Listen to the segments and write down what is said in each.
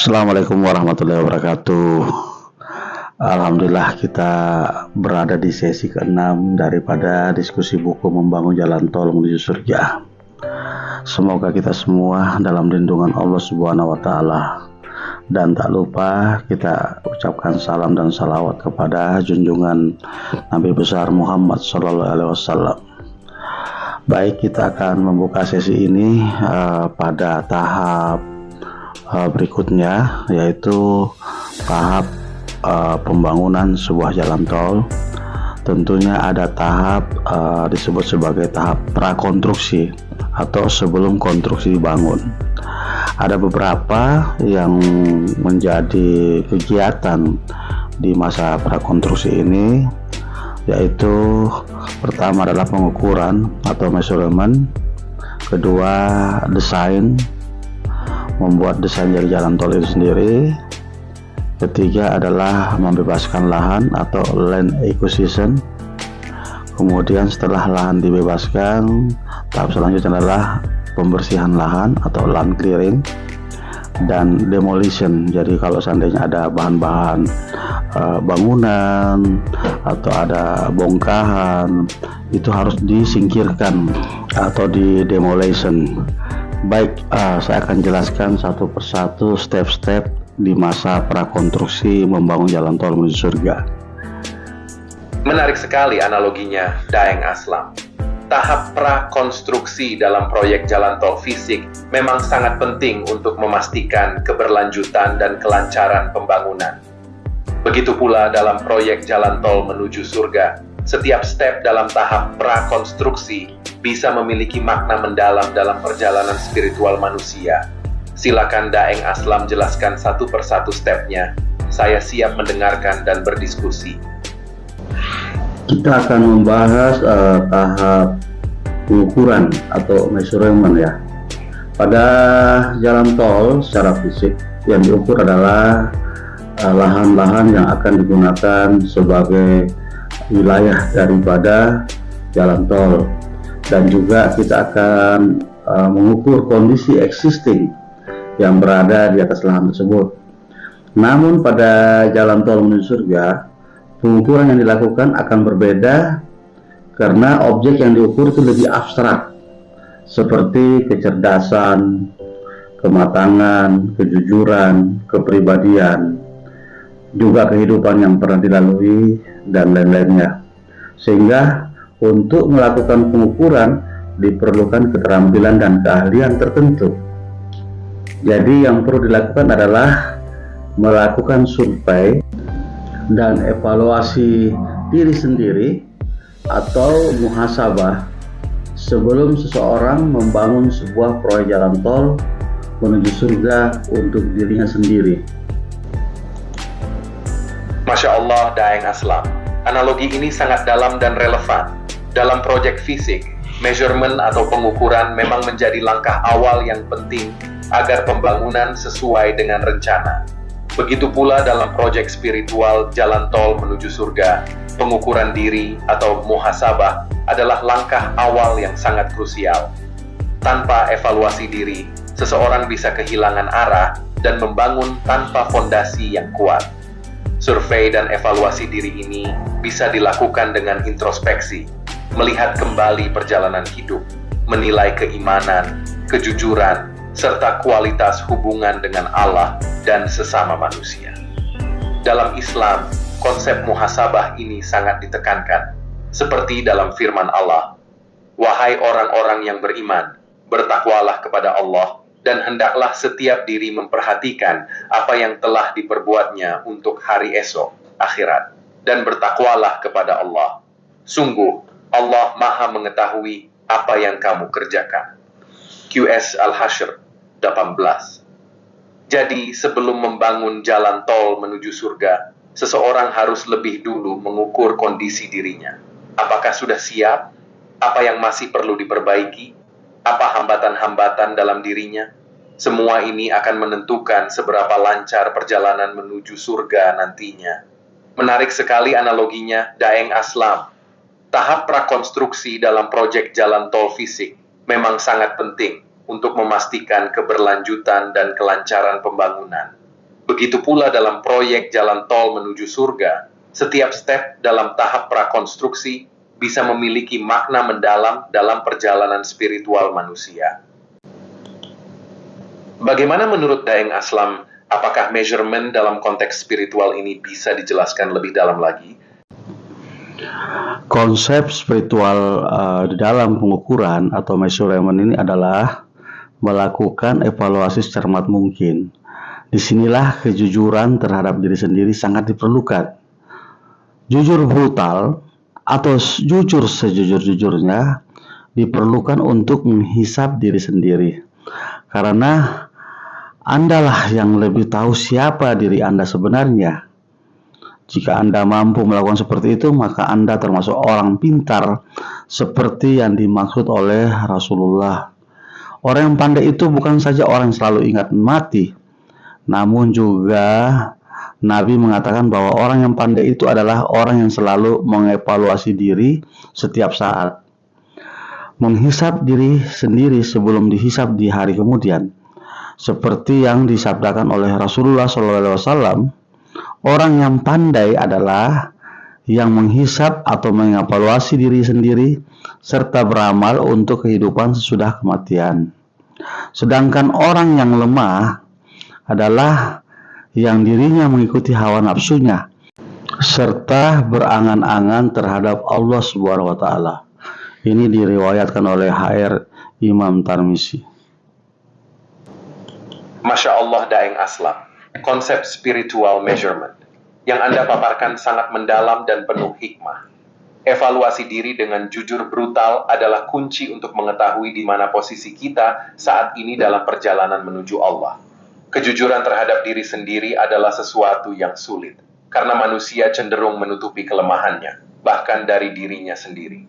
Assalamualaikum warahmatullahi wabarakatuh. Alhamdulillah kita berada di sesi ke-6 daripada diskusi buku Membangun Jalan Tol Menuju Surga. Semoga kita semua dalam lindungan Allah Subhanahu wa Ta'ala. Dan tak lupa kita ucapkan salam dan salawat kepada junjungan Nabi besar Muhammad Sallallahu Alaihi Wasallam. Baik, kita akan membuka sesi ini pada tahap berikutnya, yaitu tahap pembangunan sebuah jalan tol. Tentunya ada tahap disebut sebagai tahap prakonstruksi atau sebelum konstruksi dibangun. Ada beberapa yang menjadi kegiatan di masa prakonstruksi ini, yaitu pertama adalah pengukuran atau measurement, kedua desain, membuat desain dari jalan tol itu sendiri, ketiga adalah membebaskan lahan atau land acquisition. Kemudian setelah lahan dibebaskan, tahap selanjutnya adalah pembersihan lahan atau land clearing dan demolition. Jadi kalau seandainya ada bahan-bahan bangunan atau ada bongkahan, itu harus disingkirkan atau di demolition. Baik, saya akan jelaskan satu persatu step-step di masa prakonstruksi membangun jalan tol menuju surga. Menarik sekali analoginya, Daeng Aslam. Tahap prakonstruksi dalam proyek jalan tol fisik memang sangat penting untuk memastikan keberlanjutan dan kelancaran pembangunan. Begitu pula dalam proyek jalan tol menuju surga, setiap step dalam tahap prakonstruksi bisa memiliki makna mendalam dalam perjalanan spiritual manusia. Silakan Daeng Aslam jelaskan satu persatu stepnya. Saya siap mendengarkan dan berdiskusi. Kita akan membahas tahap pengukuran atau measurement ya. Pada jalan tol secara fisik yang diukur adalah lahan-lahan yang akan digunakan sebagai wilayah daripada jalan tol. Dan juga kita akan mengukur kondisi existing yang berada di atas lahan tersebut. Namun pada jalan tol menuju surga, pengukuran yang dilakukan akan berbeda karena objek yang diukur itu lebih abstrak, seperti kecerdasan, kematangan, kejujuran, kepribadian, juga kehidupan yang pernah dilalui, dan lain-lainnya. Sehingga untuk melakukan pengukuran diperlukan keterampilan dan keahlian tertentu. Jadi yang perlu dilakukan adalah melakukan survei dan evaluasi diri sendiri atau muhasabah sebelum seseorang membangun sebuah proyek jalan tol menuju surga untuk dirinya sendiri. Masya Allah, Daeng Aslam. Analogi ini sangat dalam dan relevan. Dalam proyek fisik, measurement atau pengukuran memang menjadi langkah awal yang penting agar pembangunan sesuai dengan rencana. Begitu pula dalam proyek spiritual jalan tol menuju surga, pengukuran diri atau muhasabah adalah langkah awal yang sangat krusial. Tanpa evaluasi diri, seseorang bisa kehilangan arah dan membangun tanpa fondasi yang kuat. Survei dan evaluasi diri ini bisa dilakukan dengan introspeksi, melihat kembali perjalanan hidup, menilai keimanan, kejujuran, serta kualitas hubungan dengan Allah dan sesama manusia. Dalam Islam, konsep muhasabah ini sangat ditekankan, seperti dalam firman Allah, "Wahai orang-orang yang beriman, bertakwalah kepada Allah, dan hendaklah setiap diri memperhatikan apa yang telah diperbuatnya untuk hari esok, akhirat, dan bertakwalah kepada Allah. Sungguh, Allah Maha mengetahui apa yang kamu kerjakan." QS Al-Hasyr 18. Jadi, sebelum membangun jalan tol menuju surga, seseorang harus lebih dulu mengukur kondisi dirinya. Apakah sudah siap? Apa yang masih perlu diperbaiki? Apa hambatan-hambatan dalam dirinya? Semua ini akan menentukan seberapa lancar perjalanan menuju surga nantinya. Menarik sekali analoginya, Daeng Aslam. Tahap prakonstruksi dalam proyek jalan tol fisik memang sangat penting untuk memastikan keberlanjutan dan kelancaran pembangunan. Begitu pula dalam proyek jalan tol menuju surga, setiap step dalam tahap prakonstruksi bisa memiliki makna mendalam dalam perjalanan spiritual manusia. Bagaimana menurut Daeng Aslam, apakah measurement dalam konteks spiritual ini bisa dijelaskan lebih dalam lagi? Konsep spiritual di dalam pengukuran atau measurement ini adalah melakukan evaluasi secermat mungkin. Disinilah kejujuran terhadap diri sendiri sangat diperlukan. Jujur brutal atau jujur sejujur-jujurnya diperlukan untuk menghisap diri sendiri. Karena Andalah yang lebih tahu siapa diri Anda sebenarnya. Jika Anda mampu melakukan seperti itu, maka Anda termasuk orang pintar seperti yang dimaksud oleh Rasulullah. Orang yang pandai itu bukan saja orang yang selalu ingat mati, namun juga Nabi mengatakan bahwa orang yang pandai itu adalah orang yang selalu mengevaluasi diri setiap saat. Menghisap diri sendiri sebelum dihisap di hari kemudian. Seperti yang disabdakan oleh Rasulullah SAW, orang yang pandai adalah yang menghisap atau mengevaluasi diri sendiri serta beramal untuk kehidupan sesudah kematian. Sedangkan orang yang lemah adalah yang dirinya mengikuti hawa nafsunya serta berangan-angan terhadap Allah Subhanahu wa taala. Ini diriwayatkan oleh HR Imam Tirmizi. Masya Allah Daeng Aslam, konsep spiritual measurement yang Anda paparkan sangat mendalam dan penuh hikmah. Evaluasi diri dengan jujur brutal adalah kunci untuk mengetahui di mana posisi kita saat ini dalam perjalanan menuju Allah. Kejujuran terhadap diri sendiri adalah sesuatu yang sulit, karena manusia cenderung menutupi kelemahannya, bahkan dari dirinya sendiri.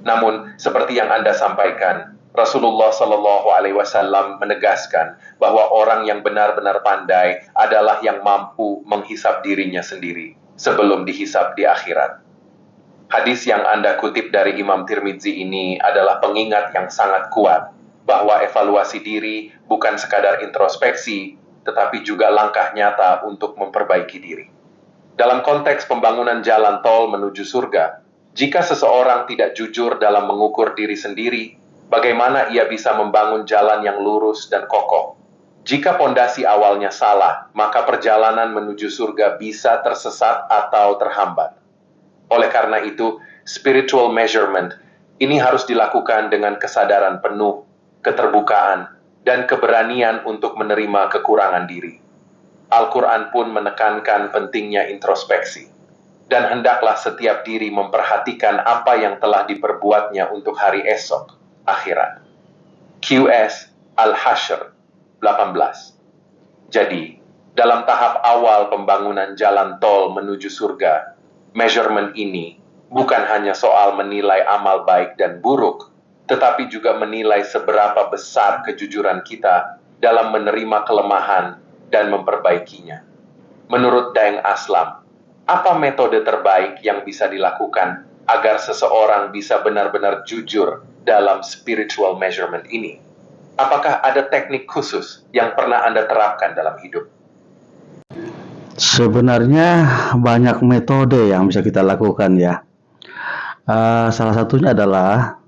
Namun, seperti yang Anda sampaikan, Rasulullah Shallallahu Alaihi Wasallam menegaskan bahwa orang yang benar-benar pandai adalah yang mampu menghisap dirinya sendiri sebelum dihisap di akhirat. Hadis yang Anda kutip dari Imam Tirmizi ini adalah pengingat yang sangat kuat bahwa evaluasi diri bukan sekadar introspeksi, tetapi juga langkah nyata untuk memperbaiki diri. Dalam konteks pembangunan jalan tol menuju surga, jika seseorang tidak jujur dalam mengukur diri sendiri, bagaimana ia bisa membangun jalan yang lurus dan kokoh? Jika pondasi awalnya salah, maka perjalanan menuju surga bisa tersesat atau terhambat. Oleh karena itu, spiritual measurement ini harus dilakukan dengan kesadaran penuh, keterbukaan, dan keberanian untuk menerima kekurangan diri. Al-Quran pun menekankan pentingnya introspeksi. Dan hendaklah setiap diri memperhatikan apa yang telah diperbuatnya untuk hari esok, akhirat. QS Al-Hashr 18. Jadi, dalam tahap awal pembangunan jalan tol menuju surga, measurement ini bukan hanya soal menilai amal baik dan buruk, tetapi juga menilai seberapa besar kejujuran kita dalam menerima kelemahan dan memperbaikinya. Menurut Daeng Aslam, apa metode terbaik yang bisa dilakukan agar seseorang bisa benar-benar jujur dalam spiritual measurement ini? Apakah ada teknik khusus yang pernah Anda terapkan dalam hidup? Sebenarnya banyak metode yang bisa kita lakukan ya. Salah satunya adalah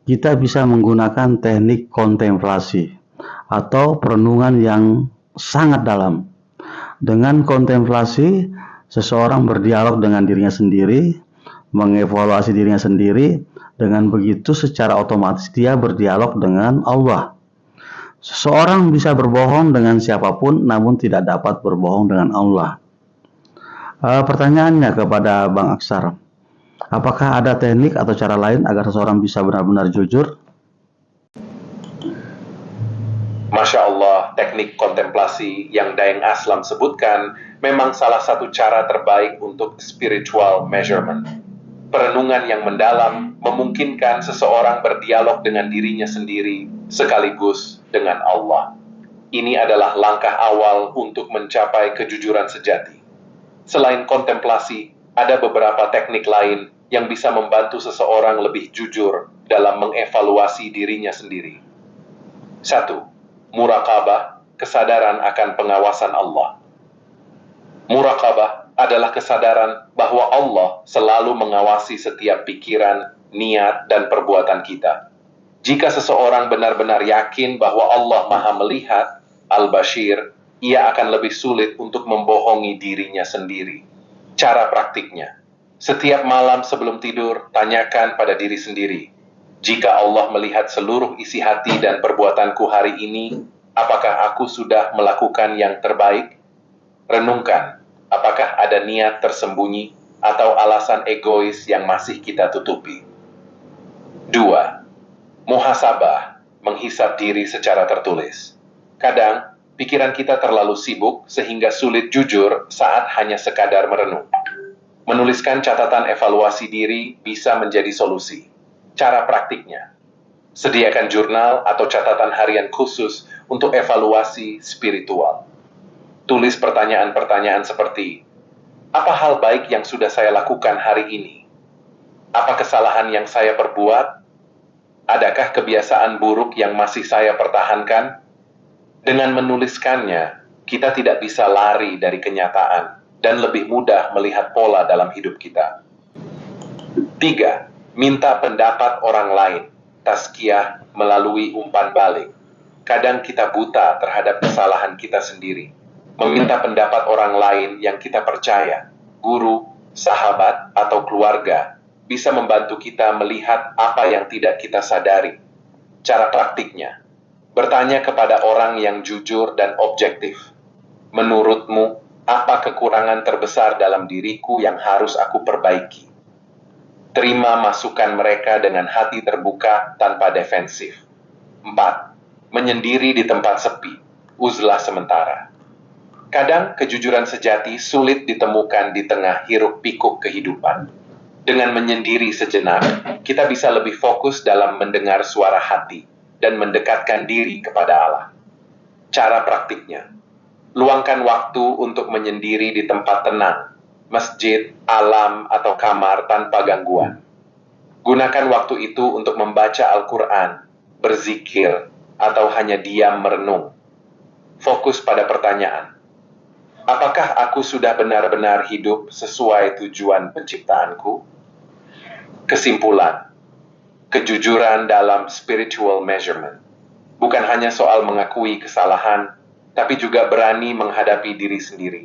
kita bisa menggunakan teknik kontemplasi atau perenungan yang sangat dalam. Dengan kontemplasi, seseorang berdialog dengan dirinya sendiri, mengevaluasi dirinya sendiri. Dengan begitu secara otomatis dia berdialog dengan Allah. Seseorang bisa berbohong dengan siapapun, namun tidak dapat berbohong dengan Allah. Pertanyaannya kepada Bang Aksar, apakah ada teknik atau cara lain agar seseorang bisa benar-benar jujur? Masya Allah, teknik kontemplasi yang Daeng Aslam sebutkan memang salah satu cara terbaik untuk spiritual measurement. Perenungan yang mendalam memungkinkan seseorang berdialog dengan dirinya sendiri sekaligus dengan Allah. Ini adalah langkah awal untuk mencapai kejujuran sejati. Selain kontemplasi, ada beberapa teknik lain yang bisa membantu seseorang lebih jujur dalam mengevaluasi dirinya sendiri. 1. Muraqabah, kesadaran akan pengawasan Allah. Muraqabah adalah kesadaran bahwa Allah selalu mengawasi setiap pikiran, niat, dan perbuatan kita. Jika seseorang benar-benar yakin bahwa Allah Maha Melihat, Al-Bashir, ia akan lebih sulit untuk membohongi dirinya sendiri. Cara praktiknya, setiap malam sebelum tidur, tanyakan pada diri sendiri, jika Allah melihat seluruh isi hati dan perbuatanku hari ini, apakah aku sudah melakukan yang terbaik? Renungkan, apakah ada niat tersembunyi atau alasan egois yang masih kita tutupi? 2. Muhasabah, menghisap diri secara tertulis. Kadang, pikiran kita terlalu sibuk sehingga sulit jujur saat hanya sekadar merenung. Menuliskan catatan evaluasi diri bisa menjadi solusi. Cara praktiknya, sediakan jurnal atau catatan harian khusus untuk evaluasi spiritual. Tulis pertanyaan-pertanyaan seperti, apa hal baik yang sudah saya lakukan hari ini? Apa kesalahan yang saya perbuat? Adakah kebiasaan buruk yang masih saya pertahankan? Dengan menuliskannya, kita tidak bisa lari dari kenyataan dan lebih mudah melihat pola dalam hidup kita. 3. Minta pendapat orang lain. Tazkiyah melalui umpan balik. Kadang kita buta terhadap kesalahan kita sendiri. Meminta pendapat orang lain yang kita percaya, guru, sahabat, atau keluarga, bisa membantu kita melihat apa yang tidak kita sadari. Cara praktiknya, bertanya kepada orang yang jujur dan objektif. Menurutmu, apa kekurangan terbesar dalam diriku yang harus aku perbaiki? Terima masukan mereka dengan hati terbuka tanpa defensif. 4. Menyendiri di tempat sepi, uzlah sementara. Kadang kejujuran sejati sulit ditemukan di tengah hiruk-pikuk kehidupan. Dengan menyendiri sejenak, kita bisa lebih fokus dalam mendengar suara hati dan mendekatkan diri kepada Allah. Cara praktiknya, luangkan waktu untuk menyendiri di tempat tenang, masjid, alam, atau kamar tanpa gangguan. Gunakan waktu itu untuk membaca Al-Quran, berzikir, atau hanya diam merenung. Fokus pada pertanyaan, apakah aku sudah benar-benar hidup sesuai tujuan penciptaanku? Kesimpulan, kejujuran dalam spiritual measurement bukan hanya soal mengakui kesalahan, tapi juga berani menghadapi diri sendiri.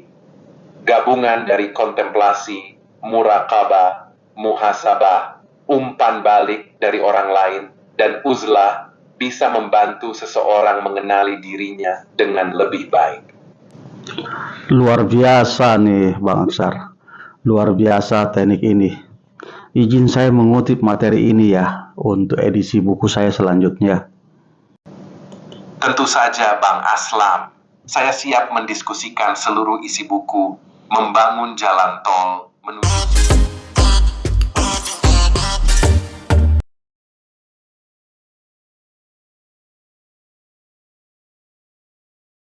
Gabungan dari kontemplasi, muraqabah, muhasabah, umpan balik dari orang lain, dan uzlah bisa membantu seseorang mengenali dirinya dengan lebih baik. Luar biasa nih Bang Aksar, luar biasa teknik ini. Izin saya mengutip materi ini ya untuk edisi buku saya selanjutnya. Tentu saja Bang Aslam, saya siap mendiskusikan seluruh isi buku Membangun Jalan Tol Menuju